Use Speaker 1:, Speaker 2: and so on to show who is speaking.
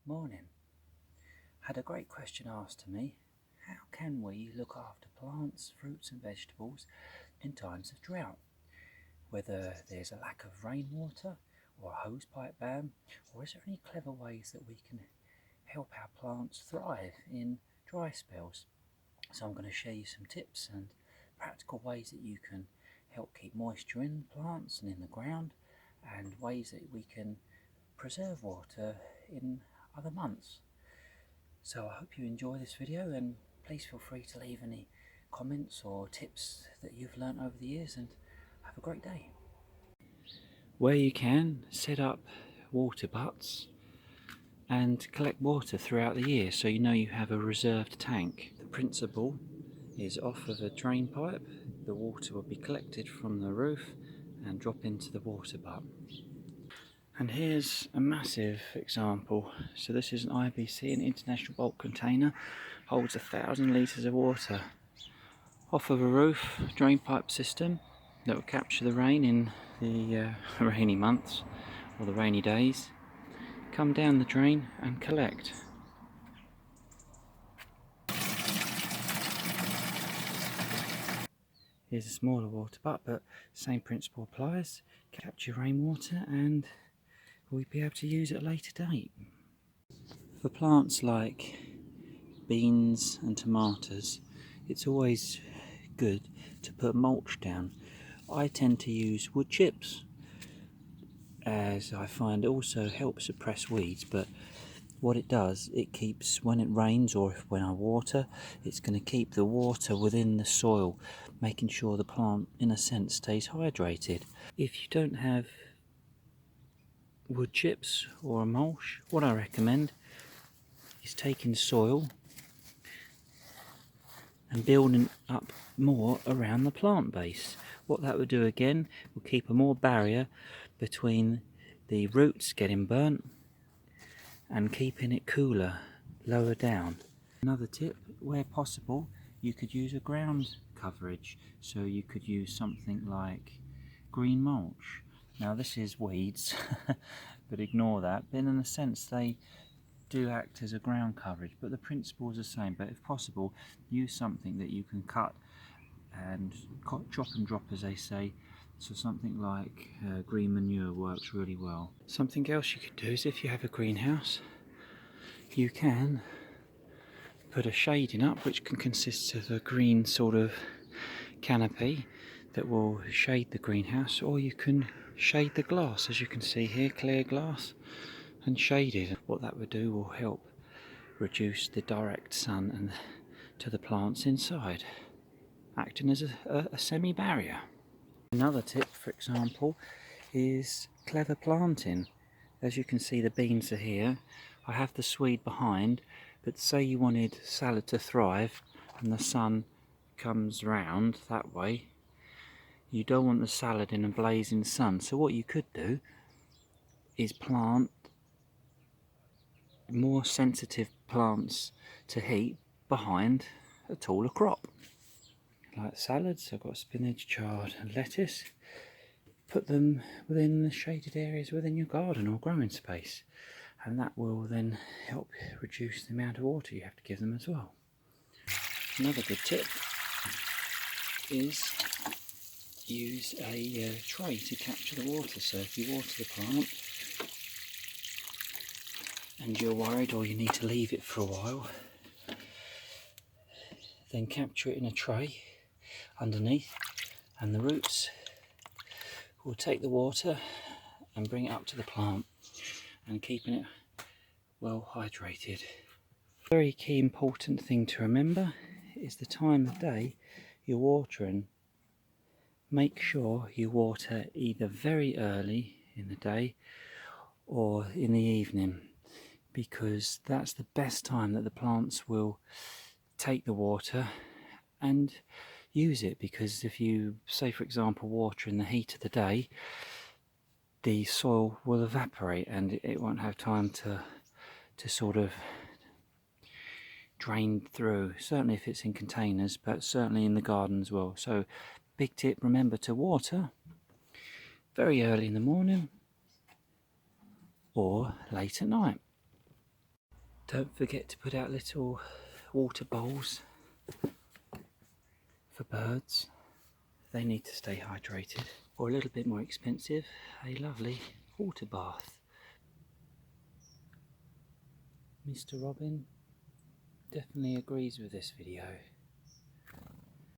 Speaker 1: Morning. Had a great question asked to me. How can we look after plants, fruits and vegetables in times of drought? Whether there's a lack of rainwater or a hosepipe ban, or is there any clever ways that we can help our plants thrive in dry spells? So I'm going to share you some tips and practical ways that you can help keep moisture in plants and in the ground, and ways that we can preserve water in other months. So I hope you enjoy this video, and please feel free to leave any comments or tips that you've learnt over the years, and have a great day. Where you can, set up water butts and collect water throughout the year so you know you have a reserved tank. The principle is off of a drain pipe, the water will be collected from the roof and drop into the water butt. And here's a massive example. So this is an IBC, an international bulk container, holds 1,000 litres of water. Off of a roof, drain pipe system that will capture the rain in the rainy months or the rainy days, come down the drain and collect. Here's a smaller water butt, but same principle applies. Capture rainwater and we'll be able to use it at a later date. For plants like beans and tomatoes, it's always good to put mulch down. I tend to use wood chips, as I find it also helps suppress weeds, but what it does, it keeps, when it rains or when I water, it's going to keep the water within the soil, making sure the plant in a sense stays hydrated. If you don't have wood chips or a mulch, what I recommend is taking soil and building up more around the plant base. What that would do again, will keep a more barrier between the roots getting burnt and keeping it cooler lower down. Another tip, where possible, you could use a ground coverage, so you could use something like green mulch. Now this is weeds, but ignore that. But in a sense they do act as a ground coverage, but the principle is the same. But if possible, use something that you can cut and chop and drop, as they say. So something like green manure works really well. Something else you could do is, if you have a greenhouse, you can put a shading up which can consist of a green sort of canopy that will shade the greenhouse, or you can shade the glass, as you can see here, clear glass and shaded. What that would do will help reduce the direct sun and to the plants inside, acting as a semi-barrier. Another tip, for example, is clever planting. As you can see, the beans are here. I have the Swede behind, but say you wanted salad to thrive and the sun comes round that way, you don't want the salad in a blazing sun. So what you could do is plant more sensitive plants to heat behind a taller crop. Like salads, I've got spinach, chard and lettuce. Put them within the shaded areas within your garden or growing space, and that will then help reduce the amount of water you have to give them as well. Another good tip is use a tray to capture the water. So if you water the plant and you're worried or you need to leave it for a while, then capture it in a tray underneath, and the roots will take the water and bring it up to the plant and keeping it well hydrated. Very key important thing to remember is the time of day you're watering. Make sure you water either very early in the day or in the evening, because that's the best time that the plants will take the water and use it. Because if you, say for example, water in the heat of the day, the soil will evaporate and it won't have time to sort of drain through, certainly if it's in containers, but certainly in the garden as well. So big tip, remember to water very early in the morning or late at night. Don't forget to put out little water bowls for birds. They need to stay hydrated. Or a little bit more expensive, a lovely water bath. Mr. Robin definitely agrees with this video.